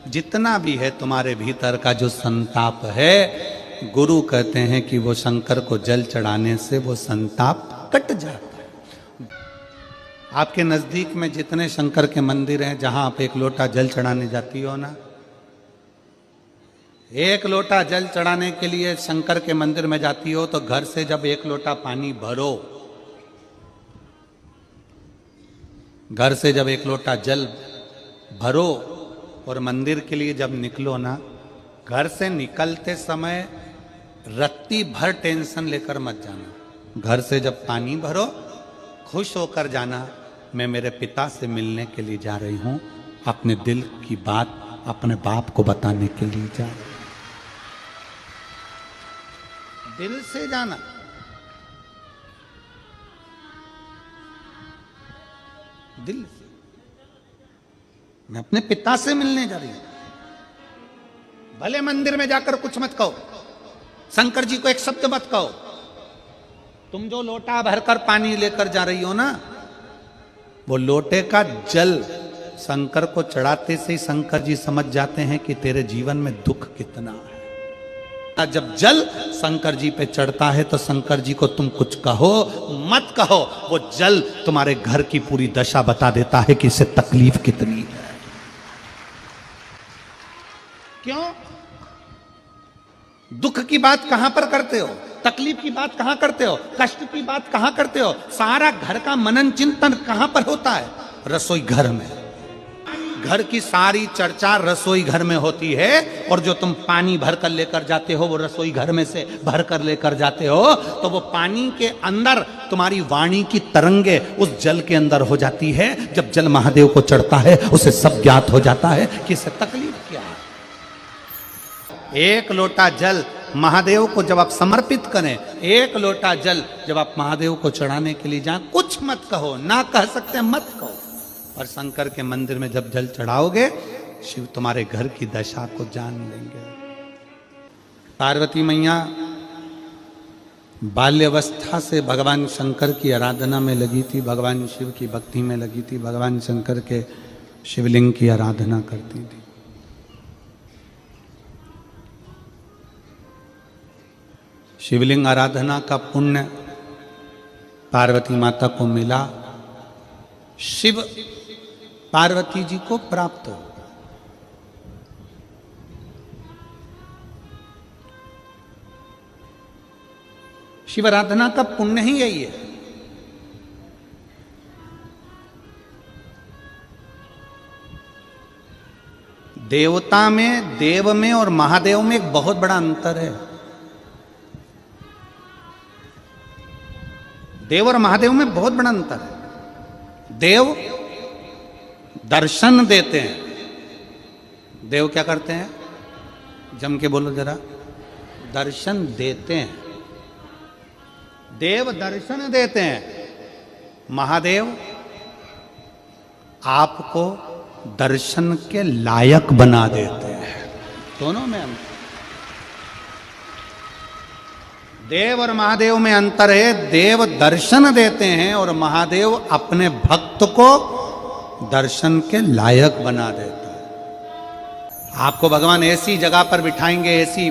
जितना भी है तुम्हारे भीतर का जो संताप है, गुरु कहते हैं कि वो शंकर को जल चढ़ाने से वो संताप कट जाता है। आपके नजदीक में जितने शंकर के मंदिर हैं, जहां आप एक लोटा जल चढ़ाने जाती हो ना, एक लोटा जल चढ़ाने के लिए शंकर के मंदिर में जाती हो, तो घर से जब एक लोटा पानी भरो, घर से जब एक लोटा जल भरो और मंदिर के लिए जब निकलो ना, घर से निकलते समय रत्ती भर टेंशन लेकर मत जाना। घर से जब पानी भरो, खुश होकर जाना, मैं मेरे पिता से मिलने के लिए जा रही हूं, अपने दिल की बात अपने बाप को बताने के लिए जा रही हूं। दिल से जाना। दिल से। मैं अपने पिता से मिलने जा रही हूं। भले मंदिर में जाकर कुछ मत कहो, शंकर जी को एक शब्द मत कहो, तुम जो लोटा भरकर पानी लेकर जा रही हो ना, वो लोटे का जल शंकर को चढ़ाते से ही शंकर जी समझ जाते हैं कि तेरे जीवन में दुख कितना है। जब जल शंकर जी पे चढ़ता है तो शंकर जी को तुम कुछ कहो मत कहो, वो जल तुम्हारे घर की पूरी दशा बता देता है कि इसे तकलीफ कितनी है। क्यों? दुख की बात कहां पर करते हो, तकलीफ की बात कहां करते हो, कष्ट की बात कहां करते हो? सारा घर का मनन चिंतन कहां पर होता है? रसोई घर में। घर की सारी चर्चा रसोई घर में होती है, और जो तुम पानी भर कर लेकर जाते हो, वो रसोई घर में से भर कर लेकर जाते हो, तो वो पानी के अंदर तुम्हारी वाणी की तरंगे उस जल के अंदर हो जाती है। जब जल महादेव को चढ़ता है, उसे सब ज्ञात हो जाता है कि इसे तकलीफ क्या है। एक लोटा जल महादेव को जब आप समर्पित करें, एक लोटा जल जब आप महादेव को चढ़ाने के लिए जाएं, कुछ मत कहो, ना कह सकते मत कहो, और शंकर के मंदिर में जब जल चढ़ाओगे, शिव तुम्हारे घर की दशा को जान लेंगे। पार्वती मैया बाल्यावस्था से भगवान शंकर की आराधना में लगी थी, भगवान शिव की भक्ति में लगी थी, भगवान शंकर के शिवलिंग की आराधना करती थी। शिवलिंग आराधना का पुण्य पार्वती माता को मिला, शिव पार्वती जी को प्राप्त हो। शिव आराधना का पुण्य ही यही है। देवता में, देव में और महादेव में एक बहुत बड़ा अंतर है। देव और महादेव में बहुत बड़ा अंतर है। देव दर्शन देते हैं। देव क्या करते हैं? जम के बोलो जरा। दर्शन देते हैं। देव दर्शन देते हैं। महादेव आपको दर्शन के लायक बना देते हैं। दोनों में अंतर। देव और महादेव में अंतर है। देव दर्शन देते हैं और महादेव अपने भक्त को दर्शन के लायक बना देता है। आपको भगवान ऐसी जगह पर बिठाएंगे, ऐसी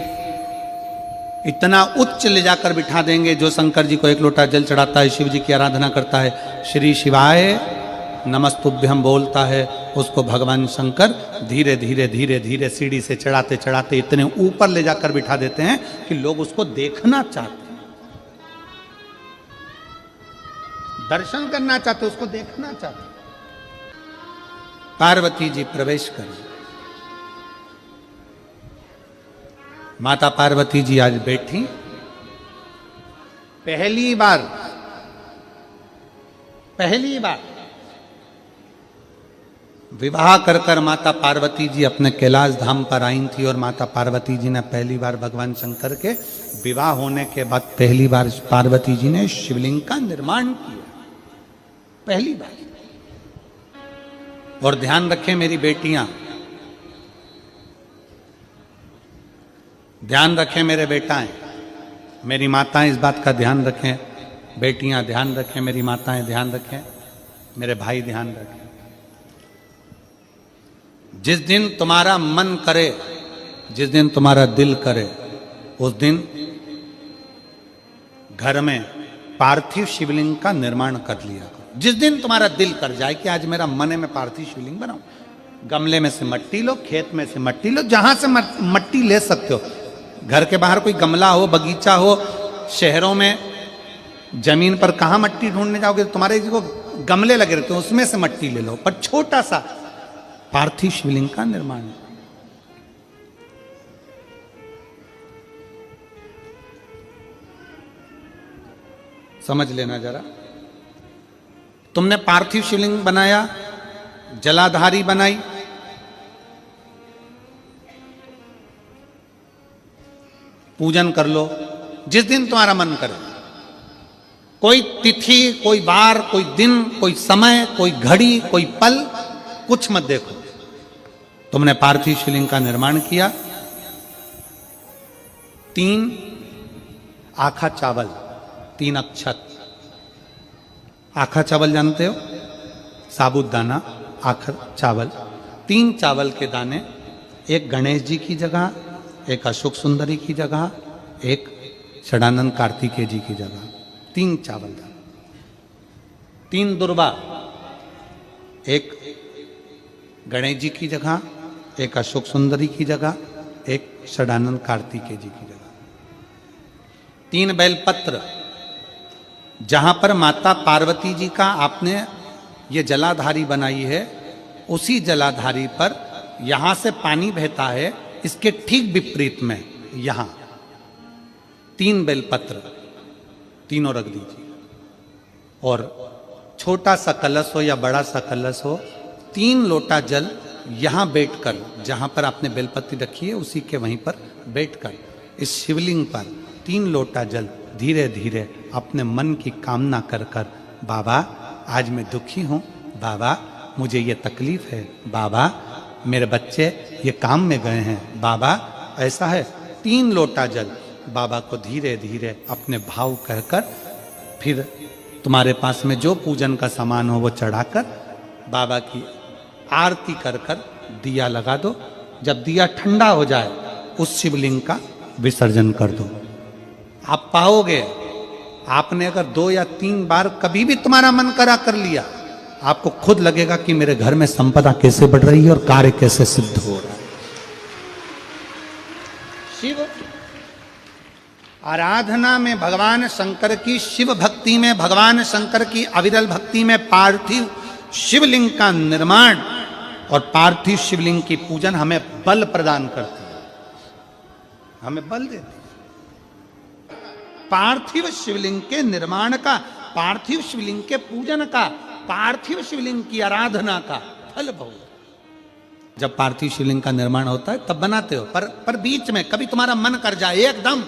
इतना उच्च ले जाकर बिठा देंगे, जो शंकर जी को एक लोटा जल चढ़ाता है, शिव जी की आराधना करता है, श्री शिवाय नमस्तुभ्यम बोलता है, उसको भगवान शंकर धीरे धीरे धीरे धीरे सीढ़ी से चढ़ाते चढ़ाते इतने ऊपर ले जाकर बिठा देते हैं कि लोग उसको देखना चाहते हैं, दर्शन करना चाहते, उसको देखना चाहते। पार्वती जी प्रवेश कर। माता पार्वती जी आज बैठी, पहली बार विवाह कर कर माता पार्वती जी अपने कैलाश धाम पर आई थी, और माता पार्वती जी ने पहली बार भगवान शंकर के विवाह होने के बाद पहली बार पार्वती जी ने शिवलिंग का निर्माण किया, पहली बार। और ध्यान रखें मेरी बेटियां, ध्यान रखें मेरे बेटाएं, मेरी माताएं इस बात का ध्यान रखें, बेटियां ध्यान रखें, मेरी माताएं ध्यान रखें, मेरे भाई ध्यान रखें। जिस दिन तुम्हारा मन करे, जिस दिन तुम्हारा दिल करे, उस दिन घर में पार्थिव शिवलिंग का निर्माण कर लिया करो। जिस दिन तुम्हारा दिल कर जाए कि आज मेरा मन है मैं पार्थिव शिवलिंग बनाऊं, गमले में से मट्टी लो, खेत में से मट्टी लो, जहां से मट्टी ले सकते हो। घर के बाहर कोई गमला हो, बगीचा हो, शहरों में जमीन पर कहां मट्टी ढूंढने जाओगे, तुम्हारे को गमले लगे रहते हो, उसमें से मट्टी ले लो, पर छोटा सा पार्थिव शिवलिंग का निर्माण। समझ लेना जरा, तुमने पार्थिव शिवलिंग बनाया, जलाधारी बनाई, पूजन कर लो जिस दिन तुम्हारा मन करे। कोई तिथि, कोई बार, कोई दिन, कोई समय, कोई घड़ी, कोई पल कुछ मत देखो। तुमने पार्थिव शिवलिंग का निर्माण किया, 3 आखा चावल, 3 अक्षत। आखा चावल जानते हो, साबूदाना, आखा चावल, 3 चावल के दाने, एक गणेश जी की जगह, एक अशोक सुंदरी की जगह, एक षडानंद कार्तिकेय जी की जगह, 3 चावल दाने। 3 दुर्वा, एक गणेश जी की जगह, एक अशोक सुंदरी की जगह, एक षडानंद कार्तिकेय जी की जगह। 3 बेलपत्र, जहां पर माता पार्वती जी का आपने ये जलाधारी बनाई है, उसी जलाधारी पर यहां से पानी बहता है, इसके ठीक विपरीत में यहां 3 बेलपत्र, तीनों रख दीजिए। और छोटा सा कलश हो या बड़ा सा कलश हो, 3 लोटा जल यहां बैठकर, जहां पर आपने बेलपत्ती रखी है उसी के वहीं पर बैठकर इस शिवलिंग पर 3 लोटा जल धीरे धीरे अपने मन की कामना कर कर, बाबा आज मैं दुखी हूं, बाबा मुझे ये तकलीफ है, बाबा मेरे बच्चे ये काम में गए हैं, बाबा ऐसा है। 3 लोटा जल बाबा को धीरे धीरे अपने भाव कहकर, फिर तुम्हारे पास में जो पूजन का सामान हो वो चढ़ाकर बाबा की आरती कर कर दिया लगा दो। जब दिया ठंडा हो जाए उस शिवलिंग का विसर्जन कर दो। आप पाओगे, आपने अगर 2 या 3 बार कभी भी तुम्हारा मन करा कर लिया, आपको खुद लगेगा कि मेरे घर में संपदा कैसे बढ़ रही है और कार्य कैसे सिद्ध हो रहा है। शिव आराधना में भगवान शंकर की, शिव भक्ति में भगवान शंकर की अविरल भक्ति में पार्थिव शिवलिंग का निर्माण और पार्थिव शिवलिंग की पूजन हमें बल प्रदान करती है, हमें बल देती है। पार्थिव शिवलिंग के निर्माण का, पार्थिव शिवलिंग के पूजन का, पार्थिव शिवलिंग की आराधना का फल भोग। जब पार्थिव शिवलिंग का निर्माण होता है तब बनाते हो, पर बीच में कभी तुम्हारा मन कर जाए एकदम,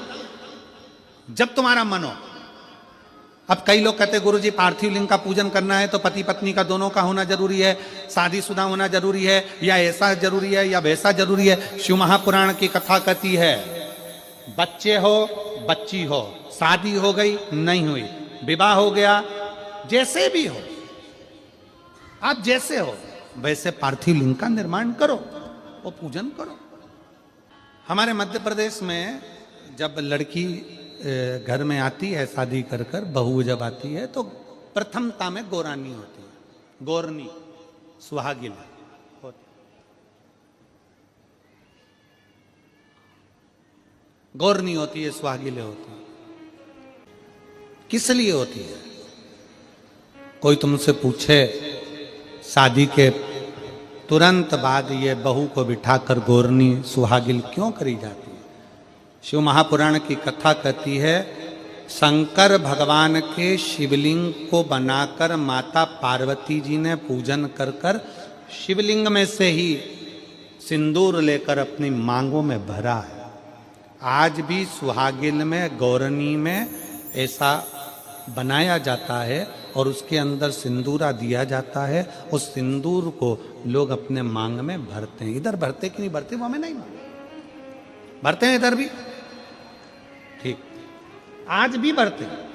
जब तुम्हारा मन हो। अब कई लोग कहते हैं गुरुजी पार्थिव लिंग का पूजन करना है तो पति पत्नी का दोनों का होना जरूरी है, शादीशुदा होना जरूरी है, या ऐसा जरूरी है या वैसा जरूरी है। शिव महापुराण की कथा कहती है बच्चे हो, बच्ची हो, शादी हो गई नहीं हुई, विवाह हो गया, जैसे भी हो, आप जैसे हो वैसे पार्थिव लिंग का निर्माण करो, वो पूजन करो। हमारे मध्य प्रदेश में जब लड़की घर में आती है शादी कर कर, बहू जब आती है तो प्रथमता में गोरानी होती है, गोरनी सुहागिन होती। गोरनी होती है, सुहागिले होती है। किस लिए होती है? कोई तुमसे पूछे शादी के तुरंत बाद ये बहू को बिठाकर गोरनी सुहागिल क्यों करी जाती है? शिव महापुराण की कथा कहती है शंकर भगवान के शिवलिंग को बनाकर माता पार्वती जी ने पूजन कर कर शिवलिंग में से ही सिंदूर लेकर अपनी मांगों में भरा है। आज भी सुहागिन में, गौरनी में ऐसा बनाया जाता है और उसके अंदर सिंदूरा दिया जाता है। उस सिंदूर को लोग अपने मांग में भरते हैं। इधर भरते कि नहीं भरते वो हमें नहीं मालूम, भरते हैं इधर भी, ठीक, आज भी भरते हैं।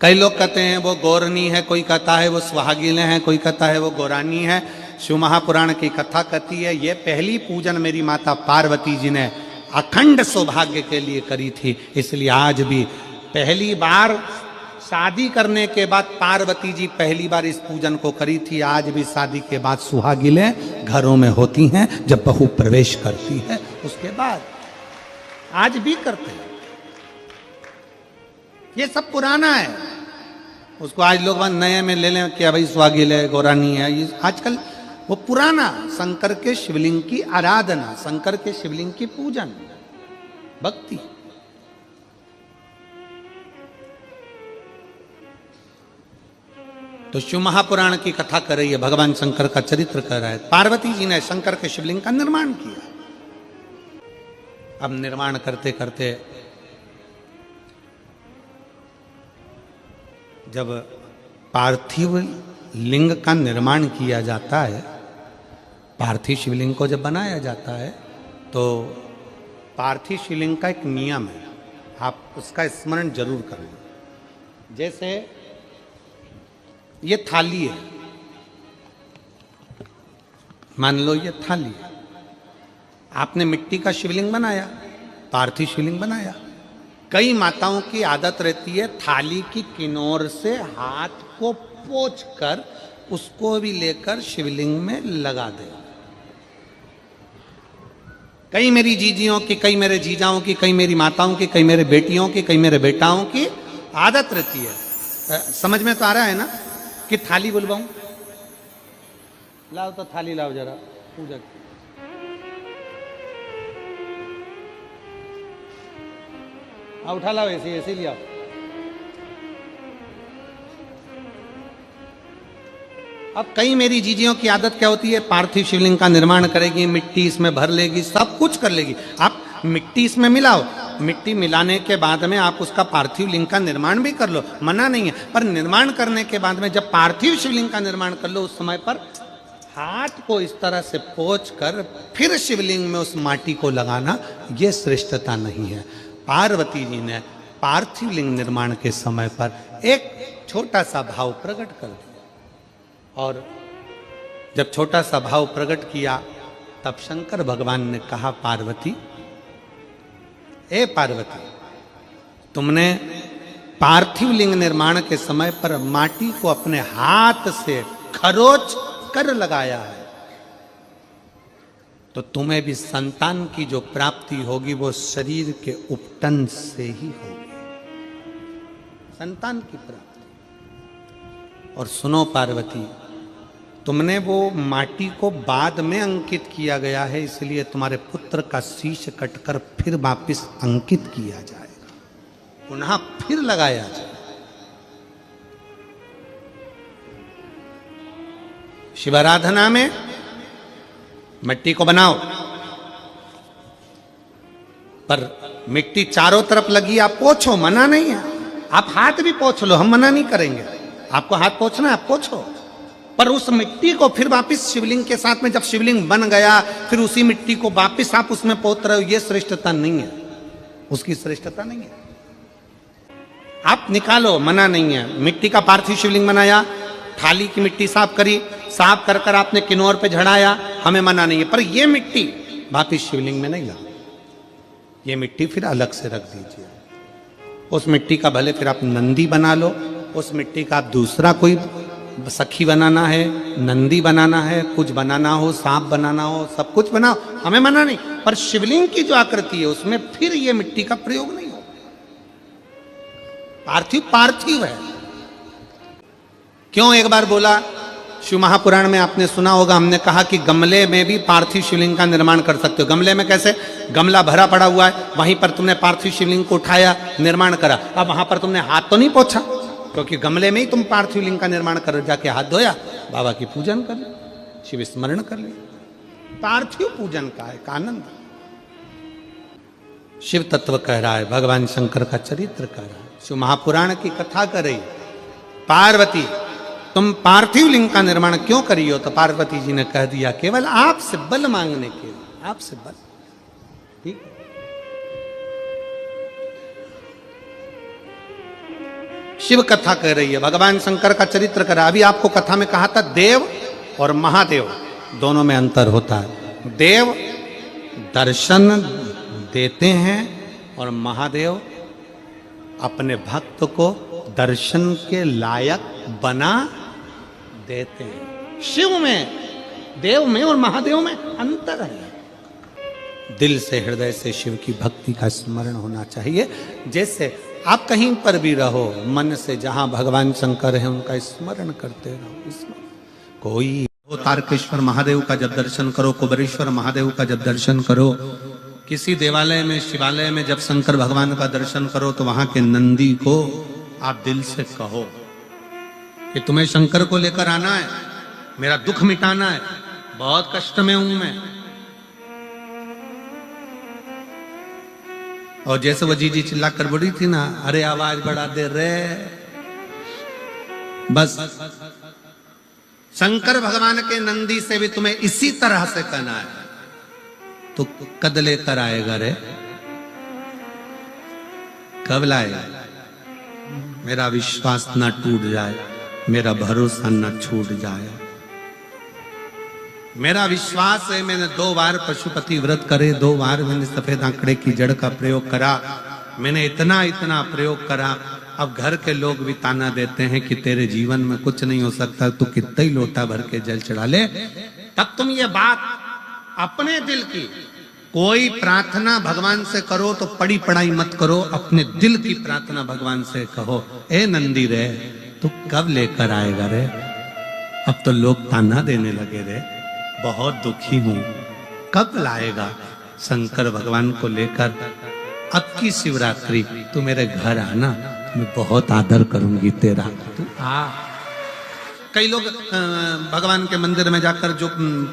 कई लोग कहते हैं वो गौरनी है, कोई कहता है वो सुहागिन है, कोई कहता है वो गौरानी है। शिव महापुराण की कथा कहती है, ये पहली पूजन मेरी माता पार्वती जी ने अखंड सौभाग्य के लिए करी थी। इसलिए आज भी पहली बार शादी करने के बाद पार्वती जी पहली बार इस पूजन को करी थी। आज भी शादी के बाद सुहागिनें घरों में होती हैं, जब बहू प्रवेश करती है उसके बाद आज भी करते हैं। ये सब पुराना है, उसको आज लोग नए में ले लें कि भाई सुहागिन है, गौरानी है। ये आजकल वो पुराना शंकर के शिवलिंग की आराधना, शंकर के शिवलिंग की पूजन, भक्ति। तो शिव महापुराण की कथा कर रही है, भगवान शंकर का चरित्र कर रहा है। पार्वती जी ने शंकर के शिवलिंग का निर्माण किया। अब निर्माण करते करते जब पार्थिव लिंग का निर्माण किया जाता है, पार्थिव शिवलिंग को जब बनाया जाता है, तो पार्थिव शिवलिंग का एक नियम है, आप उसका स्मरण जरूर करें। जैसे ये थाली है, मान लो ये थाली है, आपने मिट्टी का शिवलिंग बनाया, पार्थिव शिवलिंग बनाया। कई माताओं की आदत रहती है थाली की किनार से हाथ को पोंछ कर उसको भी लेकर शिवलिंग में लगा दे। कई मेरी जीजियों की, कई मेरे जीजाओं की, कई मेरी माताओं की, कई मेरे बेटियों की, कई मेरे बेटाओं की आदत रहती है। समझ में तो आ रहा है ना कि थाली बुलवाऊं? लाओ तो थाली लाओ जरा पूजा की। उठा लाओ, ऐसे ऐसे लिया। अब कई मेरी जीजियों की आदत क्या होती है, पार्थिव शिवलिंग का निर्माण करेगी, मिट्टी इसमें भर लेगी, सब कुछ कर लेगी। आप मिट्टी इसमें मिलाओ, मिट्टी मिलाने के बाद में आप उसका पार्थिव लिंग का निर्माण भी कर लो, मना नहीं है। पर निर्माण करने के बाद में जब पार्थिव शिवलिंग का निर्माण कर लो, उस समय पर हाथ को इस तरह से पोंछ कर फिर शिवलिंग में उस माटी को लगाना, ये श्रेष्ठता नहीं है। पार्वती जी ने पार्थिव लिंग निर्माण के समय पर एक छोटा सा भाव प्रकट कर दिया, और जब छोटा सा भाव प्रकट किया तब शंकर भगवान ने कहा, पार्वती, ए पार्वती, तुमने पार्थिव लिंग निर्माण के समय पर माटी को अपने हाथ से खरोच कर लगाया है, तो तुम्हें भी संतान की जो प्राप्ति होगी वो शरीर के उपटन से ही होगी, संतान की प्राप्ति। और सुनो पार्वती, तुमने वो माटी को बाद में अंकित किया गया है, इसलिए तुम्हारे पुत्र का शीश कटकर फिर वापिस अंकित किया जाएगा, पुनः फिर लगाया जाएगा। शिवाराधना में मिट्टी को बनाओ, पर मिट्टी चारों तरफ लगी, आप पोंछो, मना नहीं है। आप हाथ भी पोंछ लो, हम मना नहीं करेंगे। आपको हाथ पोंछना है, आप पोंछो, पर उस मिट्टी को फिर वापस शिवलिंग के साथ में, जब शिवलिंग बन गया फिर उसी मिट्टी को वापस आप उसमें पोत रहे हो, ये श्रेष्ठता नहीं है, उसकी श्रेष्ठता नहीं है। आप निकालो, मना नहीं है। मिट्टी का पार्थिव शिवलिंग बनाया, थाली की मिट्टी साफ करी, साफ कर कर आपने किनौर पे झड़ाया, हमें मना नहीं है। पर ये मिट्टी वापिस शिवलिंग में नहीं लगा, ये मिट्टी फिर अलग से रख दीजिए। उस मिट्टी का भले फिर आप नंदी बना लो, उस मिट्टी का आप दूसरा कोई सखी बनाना है, नंदी बनाना है, कुछ बनाना हो, सांप बनाना हो, सब कुछ बनाओ, हमें मना नहीं। पर शिवलिंग की जो आकृति है उसमें फिर ये मिट्टी का प्रयोग नहीं हो। पार्थिव पार्थिव है। क्यों एक बार बोला, शिव महापुराण में आपने सुना होगा, हमने कहा कि गमले में भी पार्थिव शिवलिंग का निर्माण कर सकते हो। गमले में कैसे? गमला भरा पड़ा हुआ है, वहीं पर तुमने पार्थिव शिवलिंग को उठाया, निर्माण करा। अब वहां पर तुमने हाथ तो नहीं पोंछा, क्योंकि गमले में ही तुम पार्थिव लिंग का निर्माण कर, जाके हाथ धोया, बाबा की पूजन कर ली, शिव स्मरण कर लिया। पार्थिव पूजन का एक आनंद शिव तत्व कह रहा है, भगवान शंकर का चरित्र कह रहा है, शिव महापुराण की कथा कर रही। पार्वती, तुम पार्थिव लिंग का निर्माण क्यों करी हो? तो पार्वती जी ने कह दिया, केवल आपसे बल मांगने के लिए, आपसे बल। ठीक, शिव कथा कह रही है, भगवान शंकर का चरित्र कर रहा है। अभी आपको कथा में कहा था देव और महादेव, दोनों में अंतर होता है। देव दर्शन देते हैं और महादेव अपने भक्त को दर्शन के लायक बना देते हैं। शिव में, देव में और महादेव में अंतर है। दिल से, हृदय से शिव की भक्ति का स्मरण होना चाहिए। जैसे आप कहीं पर भी रहो, मन से जहां भगवान शंकर है उनका स्मरण करते रहो। कोई तारकेश्वर महादेव का जब दर्शन करो, कुबेरेश्वर महादेव का जब दर्शन करो, किसी देवालय में, शिवालय में जब शंकर भगवान का दर्शन करो तो वहां के नंदी को आप दिल से कहो कि तुम्हें शंकर को लेकर आना है, मेरा दुख मिटाना है, बहुत कष्ट में हूं मैं। और जैसे वो जीजी चिल्ला कर बोली थी ना, अरे आवाज बढ़ा दे रे, बस शंकर भगवान के नंदी से भी तुम्हें इसी तरह से कहना है। तो कद लेकर आएगा रे, कब लाएगा? मेरा विश्वास ना टूट जाए, मेरा भरोसा ना छूट जाए। मेरा विश्वास है, मैंने 2 बार पशुपति व्रत करे, 2 बार मैंने सफेद आंकड़े की जड़ का प्रयोग करा, मैंने इतना प्रयोग करा। अब घर के लोग भी ताना देते हैं कि तेरे जीवन में कुछ नहीं हो सकता, तू कितना ही लोटा भर के जल चढ़ा ले। तब तुम ये बात अपने दिल की, कोई प्रार्थना भगवान से करो तो पड़ी पढ़ाई मत करो, अपने दिल की प्रार्थना भगवान से कहो, ए नंदी रे तू कब लेकर आएगा रे? अब तो लोग ताना देने लगे रे, बहुत दुखी हूं, कब लाएगा शंकर भगवान को लेकर? अब की शिवरात्रि तू मेरे घर आना, मैं बहुत आदर करूंगी तेरा, तू आ। कई लोग भगवान के मंदिर में जाकर जो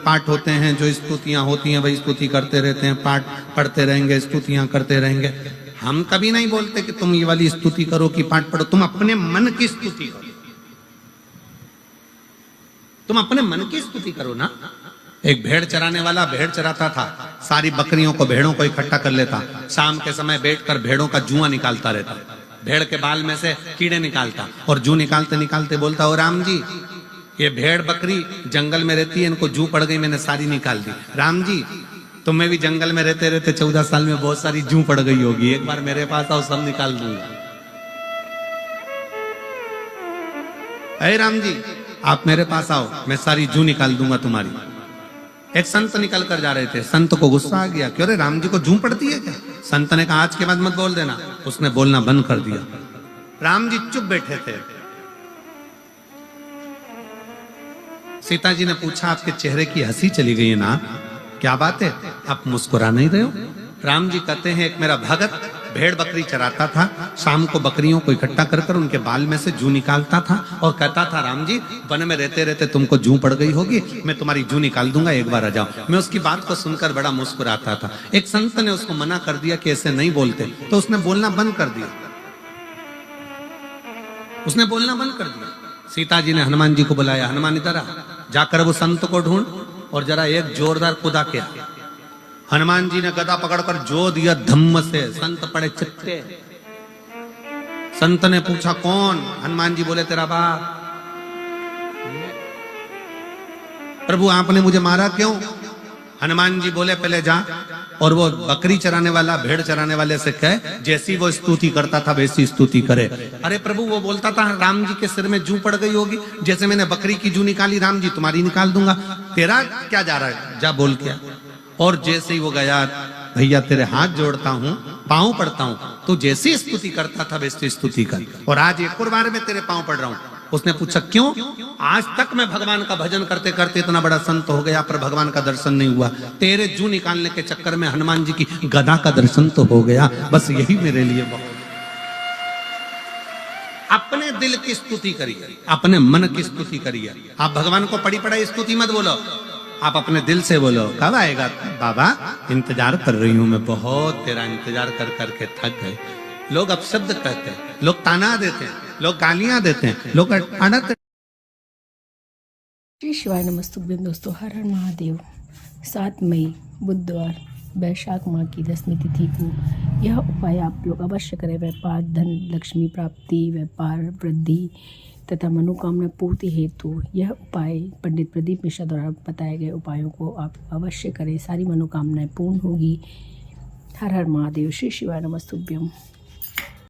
पाठ होते हैं, जो स्तुतियां होती हैं, वही स्तुति करते रहते हैं, पाठ पढ़ते रहेंगे, स्तुतियां करते रहेंगे। हम कभी नहीं बोलते कि तुम ये वाली स्तुति करो कि पाठ पढ़ो, तुम अपने मन की स्तुति करो, तुम अपने मन की स्तुति करो ना। एक भेड़ चराने वाला भेड़ चराता था, सारी बकरियों को, भेड़ों को इकट्ठा कर लेता, शाम के समय बैठकर भेड़ों का जुआं निकालता रहता, भेड़ के बाल में से कीड़े निकालता और जू निकालते निकालते बोलता, ओ राम जी, ये भेड़ बकरी जंगल में रहती है, इनको जू पड़ गई, मैंने सारी निकाल दी। राम जी, तुम्हें भी जंगल में रहते रहते 14 साल में बहुत सारी जू पड़ गई होगी, एक बार मेरे पास आओ, सब निकाल दूंगा। अरे राम जी, आप मेरे पास आओ, मैं सारी जू निकाल दूंगा तुम्हारी। एक संत निकल कर जा रहे थे, संत को गुस्सा आ गया, क्यों रे राम जी को जू पड़ती है क्या? संत ने कहा आज के बाद मत बोल देना। उसने बोलना बंद कर दिया। राम जी चुप बैठे थे। सीता जी ने पूछा, आपके चेहरे की हंसी चली गई है ना, क्या बात है, आप मुस्कुरा नहीं रहे हो? राम जी कहते हैं, एक मेरा भगत भेड़ बकरी चराता था, शाम को बकरियों को इकट्ठा कर कर उनके बाल में से जू निकालता था और कहता था, राम जी वन में रहते रहते तुमको जू पड़ गई होगी, मैं तुम्हारी जू निकाल दूंगा, एक बार आ जाओ। मैं उसकी बात को सुनकर बड़ा मुस्कुराता था। एक संत ने उसको मना कर दिया कि ऐसे नहीं बोलते, तो उसने बोलना बंद कर दिया, उसने बोलना बंद कर दिया। सीता जी ने हनुमान जी को बुलाया, हनुमान इधर आ, जाकर वो संत को ढूंढ और जरा एक जोरदार कुदा के। हनुमान जी ने गदा पकड़कर जो दिया धम्म से, संत पड़े चित्ते। संत ने पूछा कौन? हनुमान जी बोले तेरा बाप। प्रभु आपने मुझे मारा क्यों? हनुमान जी बोले पहले जा और वो बकरी चराने वाला, भेड़ चराने वाले से कहे, जैसी वो स्तुति करता था वैसी स्तुति करे। अरे प्रभु, वो बोलता था राम जी के सिर में जू पड़ गई होगी, जैसे मैंने बकरी की जू निकाली, राम जी तुम्हारी निकाल दूंगा, तेरा क्या जा रहा है, जा बोल क्या। और जैसे ही वो गया, भैया तेरे हाथ जोड़ता हूं, पांव पड़ता हूं, तो जैसी स्तुति करता था वैसी स्तुति कर, और आज एक और बार में तेरे पांव पड़ रहा हूं। उसने पूछा क्यों? आज तक मैं भगवान का भजन करते करते इतना बड़ा संत हो गया, पर भगवान का दर्शन नहीं हुआ। तेरे जू निकालने के चक्कर में हनुमान जी की गदा का दर्शन तो हो गया, बस यही मेरे लिए बहुत। अपने दिल की स्तुति करिए, अपने मन की स्तुति करिए। आप भगवान को पड़ी पढ़ाई स्तुति मत बोलो, आप अपने दिल से बोलो, कब आएगा बाबा, इंतजार कर रही हूं मैं, बहुत तेरा इंतजार कर करके थक गए। लोग अपशब्द कहते हैं, लोग ताना देते हैं, लोग गालियां देते हैं, लोग अड़ते। श्री शिवाय नमस्तुभ्यं दोस्तों, हर हर महादेव। 7 मई बुधवार, वैशाख माह की 10वीं तिथि को यह उपाय आप लोग अवश्य करें। व्यापार, धन, लक्ष्मी प्राप्ति, व्यापार वृद्धि तथा मनोकामना पूर्ति हेतु यह उपाय पंडित प्रदीप मिश्रा द्वारा बताए गए उपायों को आप अवश्य करें। सारी मनोकामनाएं पूर्ण होगी। हर हर महादेव। श्री शिवाय नमस्तुभ्यम।